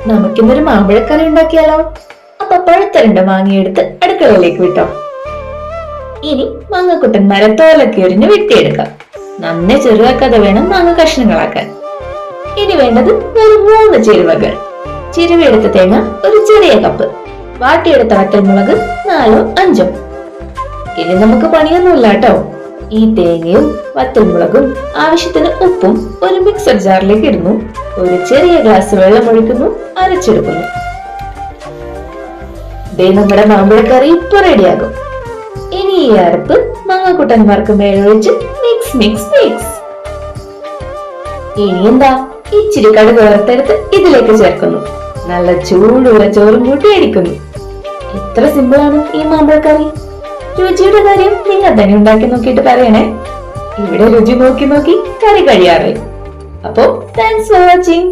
നമുക്കിന്നൊരു മാമ്പഴക്കറി ഉണ്ടാക്കിയാലോ? അപ്പൊ പഴുത്തരണ്ട മാങ്ങയെടുത്ത് അടുക്കളയിലേക്ക് വിട്ടോ. ഇനി മാങ്ങക്കുട്ടന്മാരെ തോലൊക്കെ എറിഞ്ഞ് വെട്ടിയെടുക്കാം. നന്നെ ചെറുതാക്കാതെ വേണം മാങ്ങ കഷ്ണങ്ങളാക്കാൻ. ഇനി വേണ്ടത് ഒരു 3 ചേരുവകൾ. ചിരുവെടുത്ത തേങ്ങ ഒരു ചെറിയ കപ്പ്, വാട്ടിയെടുത്ത വറ്റൽമുളക് 4ഓ 5ഓ. ഇനി നമുക്ക് പണിയൊന്നുമില്ല കേട്ടോ. ഈ തേങ്ങയും വറ്റൽമുളകും ആവശ്യത്തിന് ഉപ്പും ഒരു മിക്സർ ജാറിലേക്ക് ഇടുന്നു. ഒരു ചെറിയ ഗ്ലാസ് വെള്ളം ഒഴിക്കുന്നു, അരച്ചെടുക്കുന്നു. നമ്മുടെ മാമ്പഴക്കറി ഇപ്പൊ റെഡിയാകും. ഇനി ഈ അരപ്പ് മാങ്ങക്കുട്ടന്മാർക്ക് മേലൊഴിച്ച് മിക്സ് മിക്സ് മിക്സ്. ഇനി എന്താ, ഇച്ചിരി കടുക് വറുത്തെടുത്ത് ഇതിലേക്ക് ചേർക്കുന്നു. നല്ല ചൂടുള്ള ചോറും കൂട്ടി അടിക്കുന്നു. എത്ര സിമ്പിളാണ് ഈ മാമ്പഴക്കറി. രുചിയുടെ കാര്യം നിങ്ങൾ തന്നെ ഉണ്ടാക്കി നോക്കിയിട്ട് പറയണേ. ഇവിടെ രുചി നോക്കി നോക്കി കറി കഴിയാറായി. അപ്പോ താങ്ക്സ് ഫോർ വാച്ചിങ്.